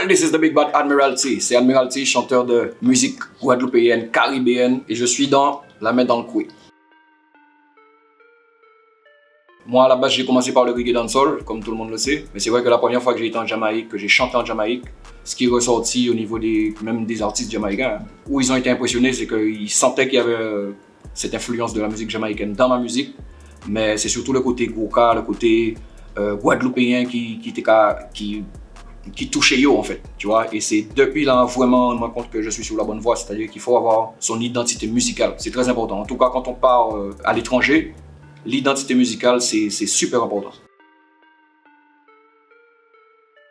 Well, this is the Big Bad Admiralty. C'est Admiralty, chanteur de musique guadeloupéenne, caribéenne, et je suis dans La main dans le coué. Moi, à la base, j'ai commencé par le reggae dancehall, comme tout le monde le sait. Mais c'est vrai que la première fois que j'ai été en Jamaïque, que j'ai chanté en Jamaïque, ce qui est ressorti au niveau même des artistes jamaïcains, où ils ont été impressionnés, c'est qu'ils sentaient qu'il y avait cette influence de la musique jamaïcaine dans ma musique. Mais c'est surtout le côté goka, le côté guadeloupéen qui touchait yo en fait, tu vois. Et c'est depuis là vraiment on me rend compte que je suis sur la bonne voie, c'est-à-dire qu'il faut avoir son identité musicale. C'est très important. En tout cas, quand on part à l'étranger, l'identité musicale, c'est super important.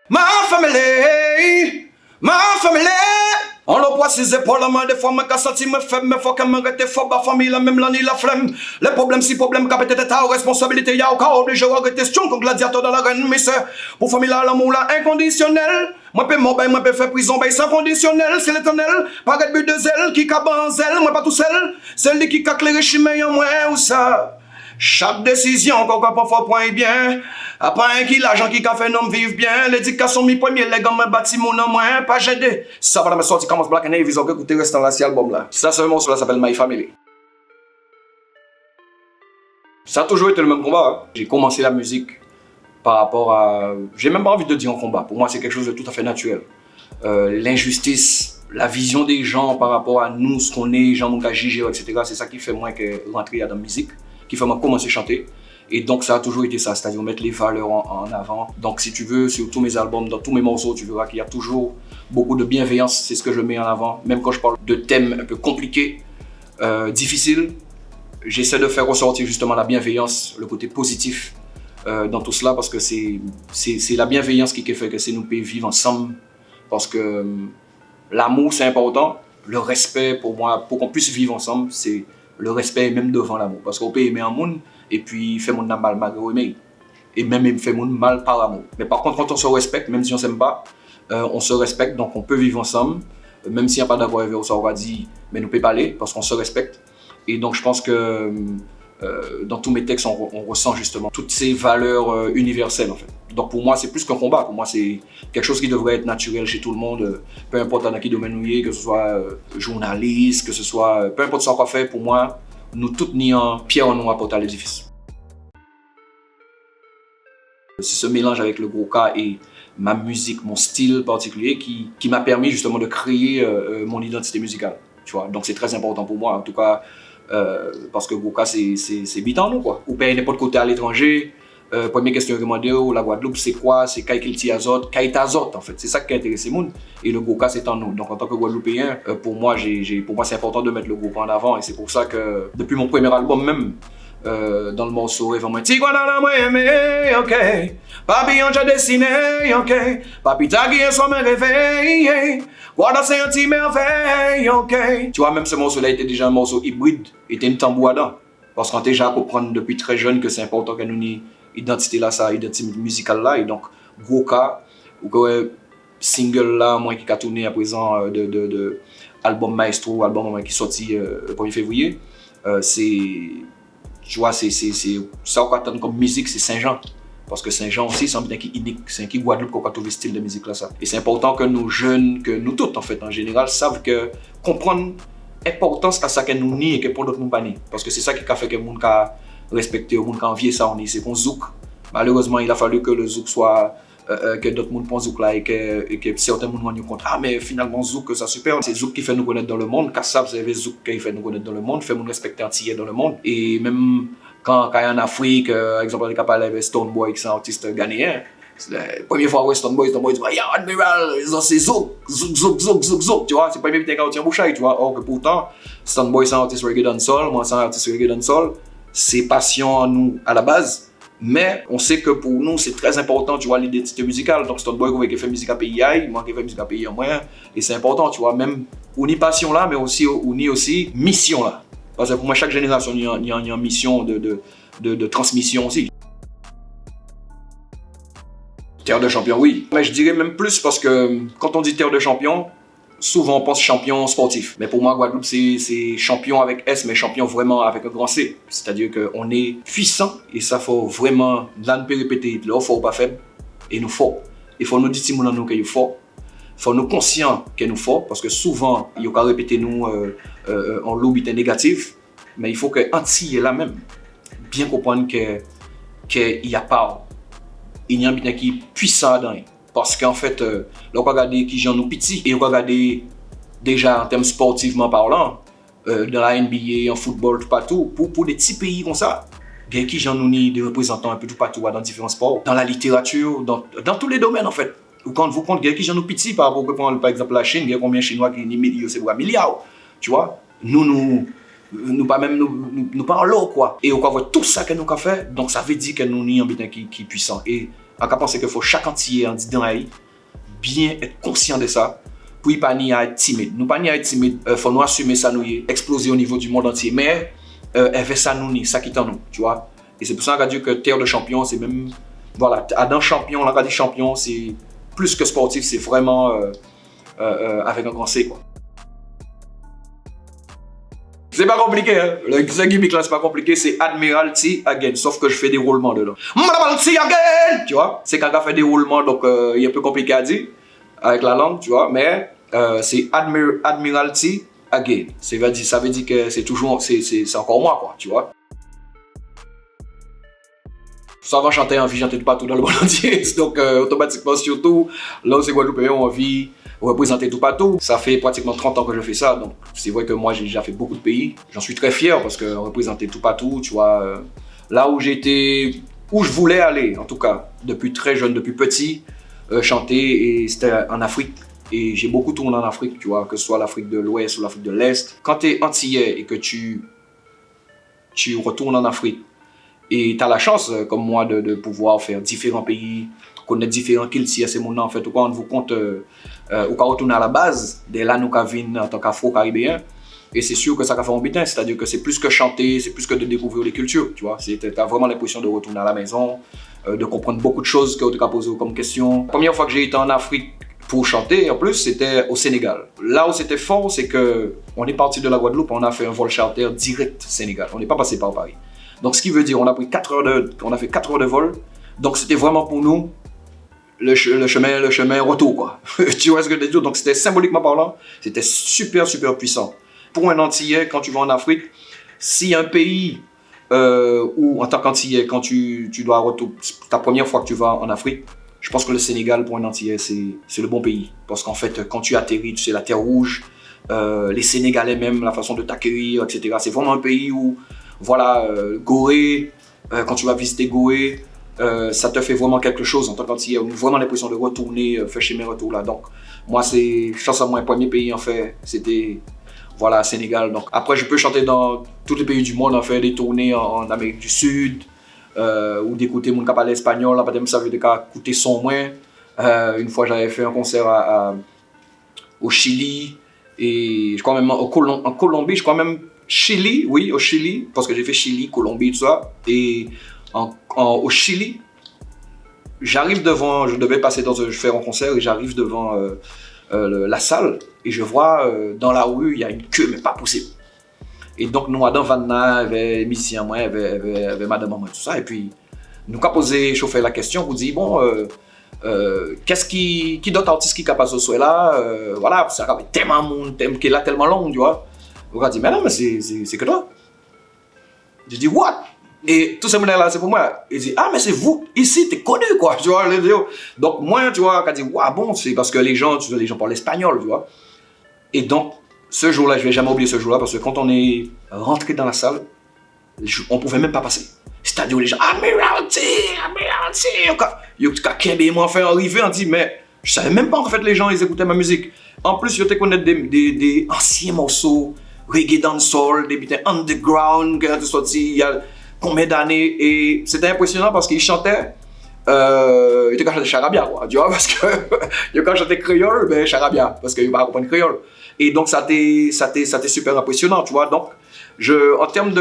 Ma famille, on le voit ses épaules, mais des fois, je senti me faible, mais faut que me rete fort, ma famille, la même l'année, la flemme. Les problèmes, si problème, qu'a peut-être ta responsabilité, y'a aucun obligé à regretter, c'est comme gladiateur dans la reine, mais c'est pour famille, l'amour, là, inconditionnel. Moi, peux mon bain, moi, peux faire prison, bain sans conditionnel, c'est l'éternel. Pas de but de zèle, qui cabe en zèle, moi, pas tout seul. Celle qui caque les chimères, en moi, ou ça. Chaque décision, qu'on peut parfois point bien. Après un qui l'argent qui a fait un homme vivre bien. L'éducation, mi premier, les gars, me bâti mon nom, moins, pas gêné. Ça va me sortir comme Black and Navy, ils ont écouté restant là, cet album là. Ça, c'est un morceau là, s'appelle My Family. Ça a toujours été le même combat. Hein. J'ai commencé la musique par rapport à. J'ai même pas envie de dire un combat. Pour moi, c'est quelque chose de tout à fait naturel. L'injustice, la vision des gens par rapport à nous, ce qu'on est, les gens qui jugent, etc. C'est ça qui fait moi que rentrer dans la musique, qui fait moi commencer à chanter. Et donc ça a toujours été ça, c'est-à-dire mettre les valeurs en avant. Donc si tu veux, sur tous mes albums, dans tous mes morceaux, tu verras qu'il y a toujours beaucoup de bienveillance, c'est ce que je mets en avant. Même quand je parle de thèmes un peu compliqués, difficiles, j'essaie de faire ressortir justement la bienveillance, le côté positif dans tout cela, parce que c'est la bienveillance qui fait que c'est nous pouvons vivre ensemble. Parce que l'amour c'est important, le respect pour moi, pour qu'on puisse vivre ensemble, c'est le respect même devant l'amour. Parce qu'on peut aimer un monde, et puis fait mon mal malgré aimer. Et même fait mon mal par amour. Mais par contre, quand on se respecte, même si on ne s'aime pas, on se respecte, donc on peut vivre ensemble. Même s'il n'y a pas d'accord avec ça, on va dire, mais nous ne pouvons pas aller, parce qu'on se respecte. Et donc je pense que dans tous mes textes, on ressent justement toutes ces valeurs universelles en fait. Donc pour moi, c'est plus qu'un combat. Pour moi, c'est quelque chose qui devrait être naturel chez tout le monde. Peu importe dans quel domaine nous est, que ce soit journaliste, que ce soit... peu importe ce qu'on fait, pour moi, nous tous ni en pierre en nous apporter à l'édifice. C'est ce mélange avec le goka et ma musique, mon style particulier qui m'a permis justement de créer mon identité musicale. Tu vois? Donc c'est très important pour moi, en tout cas, parce que goka c'est bitan nous quoi. Ou pas n'importe côté à l'étranger. Première question que je demande, la Guadeloupe c'est quoi? C'est Kaikilti Azot, Kaitazot en fait. C'est ça qui a intéressé les gens. Et le goka c'est en nous. Donc en tant que Guadeloupéen, pour moi c'est important de mettre le goka en avant. Et c'est pour ça que depuis mon premier album même, dans le morceau vraiment Tigwana moi aimé, ok. Papi on j'ai dessiné, ok. Papi t'a guidé soit me réveillé. Guarda c'est un petit merveille, ok. Tu vois, même ce morceau là était déjà un morceau hybride, était une tambouada. Parce qu'on a déjà compris depuis très jeune que c'est important que nous ayons identité là, ça, identité musicale là. Et donc, Goka, ou que single là, moi qui a tourné à présent de album Maestro, album qui est sorti le 1er février, tu vois, c'est ça qu'on attend comme musique, c'est Saint-Jean. Parce que Saint-Jean aussi, c'est un bien qui est unique, c'est un qui Guadeloupe qu'on a trouvé style de musique là ça. Et c'est important que nos jeunes, que nous tous en fait, en général, savent que comprendre l'importance à ça que nous nie et que pour d'autres nous pas nie. Parce que c'est ça qui a fait que les gens respecté, les gens qui envié ça, c'est qu'on zouk. Malheureusement, il a fallu que le zouk soit, que d'autres gens pensent zouk là et que certains gens rendent compte, ah mais finalement zouk, ça super. C'est zouk qui fait nous connaître dans le monde, car ça, c'est zouk qui fait nous connaître dans le monde, fait nous respecter entier dans le monde. Et même quand il y a en Afrique, par exemple, on a parlé avec Stonebwoy, qui est un artiste ghanéen, la première fois où Stonebwoy dit, yeah, Admiral, c'est zouk, tu vois, c'est pas même quand on tient bouchaille, tu vois. Or que pourtant, Stonebwoy c'est un artiste reggae dancehall, moi c'est un artiste reggae dancehall, c'est passion en nous à la base, mais on sait que pour nous c'est très important, tu vois, l'identité musicale. Donc Stonebwoy qui fait musique à PII, moi qui fait musique à PII en moyen, et c'est important, tu vois, même on y passion là, mais aussi on y aussi mission là. Parce que pour moi, chaque génération, il y a une mission de transmission aussi. Terre de champion, oui. Mais je dirais même plus parce que quand on dit terre de champion, souvent on pense champion sportif. Mais pour moi, Guadeloupe, c'est champion avec S, mais champion vraiment avec un grand C. C'est-à-dire qu'on est puissant et ça faut vraiment, là, nous peut répéter, là, il faut pas faible et nous fort. Il faut nous dire, nous, qu'il est fort. faut nous conscients qu'elle nous faut, parce que souvent, il y a répéter nous en lobby négatif, mais il faut que Antille est là même, bien comprendre qu'il y a pas, il y a un bien qui est puissant dans lui. Parce qu'en fait, on regarde qui j'en nous petits, et on regarde déjà en termes sportivement parlant, dans la NBA, en football, tout partout, pour des petits pays comme ça, il y a qui j'en nous des représentants un peu tout partout dans différents sports, dans la littérature, dans tous les domaines en fait. Vous compte, il y a qui j'en nous petits par rapport par exemple la Chine, il y a combien de Chinois qui ont millions, c'est quoi, milliards, tu vois. Nous pas même nous pas en l'eau quoi. Et on voit tout ça que nous avons fait, donc ça veut dire que nous avons un butin qui est puissant. Et on peut penser qu'il faut chaque entier en disant bien être conscient de ça pour ne pas être timide. Nous pas être timide, faut nous assumer ça, nous exploser au niveau du monde entier. Mais avec ça nous ça qui est en nous, tu vois. Et c'est pour ça qu'on a dit que terre de champion, c'est même voilà, Adam champion, on a dit champion, c'est plus que sportif, c'est vraiment avec un grand C quoi. C'est pas compliqué, hein. Le gimmick là, c'est pas compliqué, c'est Admiralty Again, sauf que je fais des roulements dedans. Admiralty Again! Tu vois, c'est quand on fait des roulements, donc il est un peu compliqué à dire avec la langue, tu vois, mais c'est Admiralty Again. Ça veut dire que c'est toujours, c'est encore moi, quoi, tu vois. Ça va chanter en vie, chanter partout dans le monde entier, donc automatiquement, surtout, là où c'est Guadeloupéen, on vit représenter tout partout. Ça fait pratiquement 30 ans que je fais ça, donc c'est vrai que moi j'ai déjà fait beaucoup de pays. J'en suis très fier parce que représenter tout partout, tu vois, là où j'étais, où je voulais aller, en tout cas, depuis très jeune, depuis petit, chanter, et c'était en Afrique. Et j'ai beaucoup tourné en Afrique, tu vois, que ce soit l'Afrique de l'Ouest ou l'Afrique de l'Est. Quand tu es antillais et que tu retournes en Afrique, et tu as la chance, comme moi, de pouvoir faire différents pays, connaître différents cultures, c'est mon nom en fait. Ou quand on vous compte, ou quand on retourne à la base, dès là, nous venons en tant qu'Afro-Caribéen, et c'est sûr que ça va faire un bitin, c'est-à-dire que c'est plus que chanter, c'est plus que de découvrir les cultures, tu vois. Tu as vraiment l'impression de retourner à la maison, de comprendre beaucoup de choses que tu as posées comme question. La première fois que j'ai été en Afrique pour chanter, en plus, c'était au Sénégal. Là où c'était fort, c'est qu'on est parti de la Guadeloupe, on a fait un vol charter direct Sénégal. On n'est pas passé par Paris. Donc, ce qui veut dire, on a fait 4 heures de vol. Donc, c'était vraiment pour nous le chemin retour, quoi. Tu vois ce que je veux dire? Donc, c'était symboliquement parlant, c'était super, super puissant. Pour un Antillais, quand tu vas en Afrique, si un pays où, en tant qu'Antillais, quand tu dois retourner, ta première fois que tu vas en Afrique, je pense que le Sénégal, pour un Antillais, c'est le bon pays. Parce qu'en fait, quand tu atterris, tu sais, la terre rouge, les Sénégalais même, la façon de t'accueillir, etc. C'est vraiment un pays où, voilà, Gorée, quand tu vas visiter Gorée, ça te fait vraiment quelque chose en tant qu'Antillais. On a vraiment l'impression de retourner, faire chez mes retours là. Donc, moi, c'est, je pense à mon premier pays, en fait, c'était, voilà, Sénégal. Donc, après, je peux chanter dans tous les pays du monde, en fait, des tournées en Amérique du Sud, ou d'écouter mon capable espagnol, là, peut-être ça veut dire écouter son moins. Une fois, j'avais fait un concert au Chili, et je crois même en Colombie, je crois même Chili, oui, au Chili, parce que j'ai fait Chili, Colombie, tout ça. Et au Chili, j'arrive devant, je devais passer je fais un concert et j'arrive devant la salle et je vois dans la rue, il y a une queue, mais pas possible. Et donc, nous, Adam Vanna, il y avait les musiciens, moi, il y avait Madame Maman, tout ça. Et puis, nous avons posé, chauffeur la question, vous dit, bon, qu'est-ce qui d'autres artistes qui capable de ce là, voilà, ça avait tellement de monde, qui est là tellement long, tu vois. On a dit, mais non, mais c'est que toi. J'ai dit, what? Et tout ce monde-là, c'est pour moi. Il dit, ah, mais c'est vous, ici, t'es connu, quoi, tu vois. Donc, moi, tu vois, quand dit, ouais, bon, c'est parce que les gens parlent espagnol, tu vois. Et donc, ce jour-là, je ne vais jamais oublier ce jour-là, parce que quand on est rentré dans la salle, on ne pouvait même pas passer. C'est-à-dire les gens, Admiralty, ils m'ont fait arriver, on dit, mais je ne savais même pas en fait les gens, ils écoutaient ma musique. En plus, je te connais des anciens morceaux, reggae dancehall, des bits underground, qui ont sorti il y a combien d'années, et c'était impressionnant parce qu'ils chantaient. Il était quand chantait charabia, quoi, tu vois, parce que quand chantait créole, ben charabia, parce qu'il ne pas comprendre créole. Et donc ça t'est super impressionnant, tu vois. Donc, en termes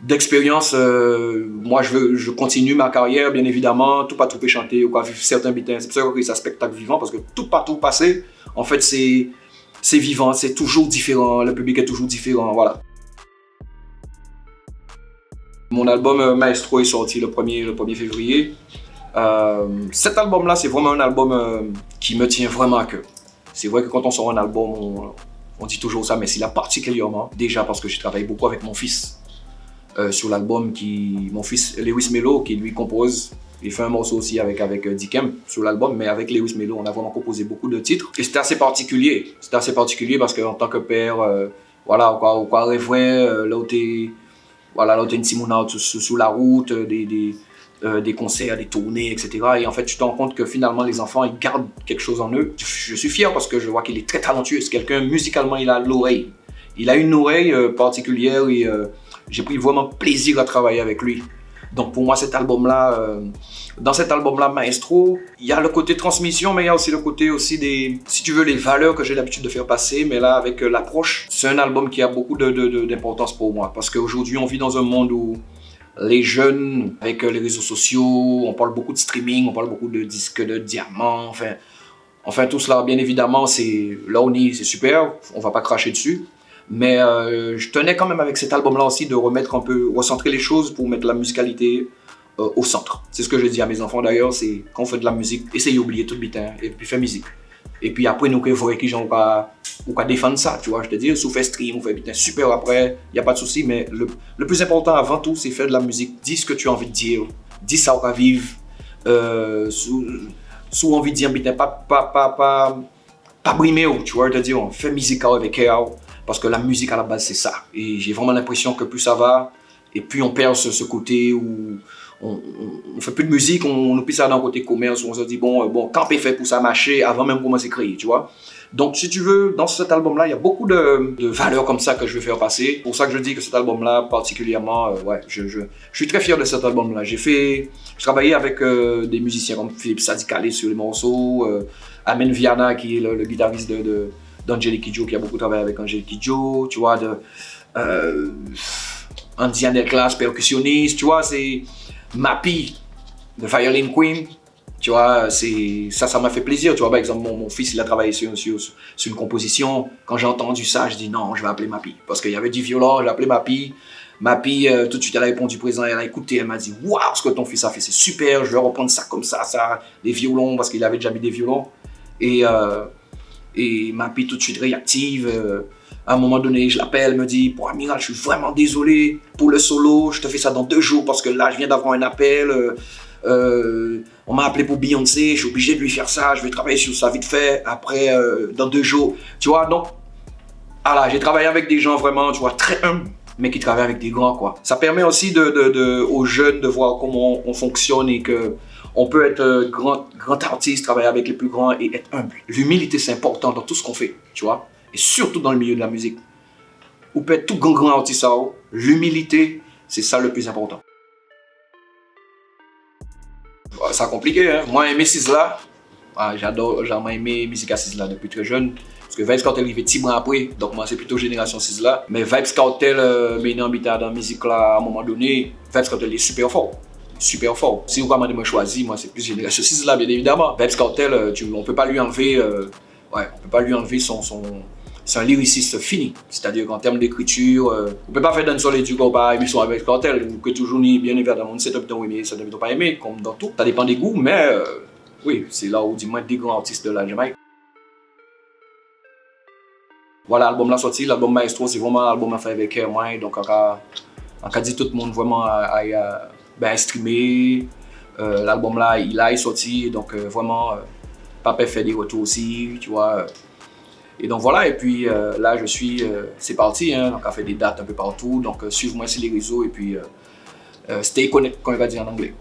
d'expérience, moi je continue ma carrière, bien évidemment, tout partout peut chanter, ou quoi, vivre certains bitins, c'est pour ça que c'est un spectacle vivant, parce que tout partout passé, en fait c'est vivant, c'est toujours différent, le public est toujours différent, voilà. Mon album Maestro est sorti le 1er février. Cet album-là, c'est vraiment un album qui me tient vraiment à cœur. C'est vrai que quand on sort un album, on dit toujours ça, mais c'est là particulièrement, déjà parce que j'ai travaillé beaucoup avec mon fils sur l'album, mon fils Lewis Melo, qui lui compose. Il fait un morceau aussi avec Dickem sur l'album, mais avec Lewis Melo, on a vraiment composé beaucoup de titres. Et c'était assez particulier. C'était assez particulier parce qu'en tant que père, voilà, au quoi rêver, là où t'es une Simona sur la route, des concerts, des tournées, etc. Et en fait, tu te rends compte que finalement, les enfants, ils gardent quelque chose en eux. Je suis fier parce que je vois qu'il est très talentueux. C'est quelqu'un, musicalement, il a l'oreille. Il a une oreille particulière et j'ai pris vraiment plaisir à travailler avec lui. Donc pour moi, dans cet album-là, Maestro, il y a le côté transmission, mais il y a aussi le côté des, si tu veux, les valeurs que j'ai l'habitude de faire passer, mais là, avec l'approche, c'est un album qui a beaucoup d'importance pour moi. Parce qu'aujourd'hui, on vit dans un monde où les jeunes, avec les réseaux sociaux, on parle beaucoup de streaming, on parle beaucoup de disques de diamants, enfin tout cela, bien évidemment, là on est, c'est super, on va pas cracher dessus. Mais je tenais quand même avec cet album-là aussi de recentrer les choses pour mettre la musicalité au centre. C'est ce que je dis à mes enfants d'ailleurs, c'est quand on fait de la musique, essayez d'oublier tout le bitin et puis faire musique. Et puis après, nous, il faut que les gens défendre ça, tu vois, je te dis, si on fait stream, on fait bitin, super après, il n'y a pas de souci, mais le plus important avant tout, c'est faire de la musique, dis ce que tu as envie de dire, dis ça au cas vivre, sous envie de dire bitin, pas brimer, tu vois, je te dis, on fait musique avec elle. Parce que la musique à la base c'est ça. Et j'ai vraiment l'impression que plus ça va, et plus on perd ce côté où on fait plus de musique, on oublie ça dans le côté commerce, où on se dit bon, quand on fait pour ça marcher, avant même commencer à créer, tu vois. Donc si tu veux, dans cet album-là, il y a beaucoup de valeurs comme ça que je veux faire passer. C'est pour ça que je dis que cet album-là, particulièrement, ouais, je suis très fier de cet album-là. J'ai travaillé avec des musiciens comme Philippe Sadikale sur les morceaux, Amen Viana qui est le guitariste d'Angelique Kidjo, qui a beaucoup travaillé avec Angelique Kidjo, tu vois, Andy Andelclas, percussionniste, tu vois, c'est Mappy, The Violin Queen, tu vois, ça m'a fait plaisir, tu vois, par exemple, mon fils, il a travaillé sur une composition, quand j'ai entendu ça, je dis non, je vais appeler Mappy, parce qu'il y avait du violon, j'ai appelé Mappy, tout de suite, elle a répondu présent, elle a écouté, elle m'a dit waouh, ce que ton fils a fait, c'est super, je vais reprendre ça comme ça, les violons, parce qu'il avait déjà mis des violons, et Mappy tout de suite réactive. À un moment donné, je l'appelle, elle me dit « Bon, Amiral, je suis vraiment désolé pour le solo, je te fais ça dans 2 jours parce que là, je viens d'avoir un appel. On m'a appelé pour Beyoncé, je suis obligé de lui faire ça, je vais travailler sur ça vite fait, après, dans 2 jours. » Tu vois, donc, voilà, j'ai travaillé avec des gens vraiment, tu vois, très humbles, mais qui travaillent avec des grands, quoi. Ça permet aussi aux jeunes de voir comment on fonctionne et que on peut être grand artiste, travailler avec les plus grands et être humble. L'humilité, c'est important dans tout ce qu'on fait, tu vois. Et surtout dans le milieu de la musique. On peut être tout grand artiste, l'humilité, c'est ça le plus important. C'est compliqué, hein. Moi, aimer Sizzla, j'adore, j'ai aimé la musique à Sizzla depuis très jeune. Parce que Vybz Kartel arrivé 10 mois après, donc moi c'est plutôt génération Sizzla. Mais Vybz Kartel, maintenant, dans la musique là, à un moment donné, Vybz Kartel est super fort. Super fort. Si vous demandez moi choisir, moi c'est plus génération Sizzla bien évidemment. Vybz Kartel, on peut pas lui enlever, on peut pas lui enlever c'est un lyriciste fini. C'est-à-dire qu'en termes d'écriture, on peut pas faire d'un soleil du corps par émission avec Kartel, que toujours ni bien évidemment on sait mais ça ne veut pas aimer, comme dans tout. Ça dépend des goûts, mais oui, c'est là où dis-moi des grands artistes de la Jamaïque. Voilà, l'album là sorti, l'album Maestro, c'est vraiment un album à faire avec moi, donc on a dit tout le monde vraiment à streamer. L'album là, il est sorti, donc vraiment, Papa fait des retours aussi, tu vois. Et donc voilà, et puis là c'est parti, hein, donc on a fait des dates un peu partout, donc suivez-moi sur les réseaux et puis stay connect, comme on va dire en anglais.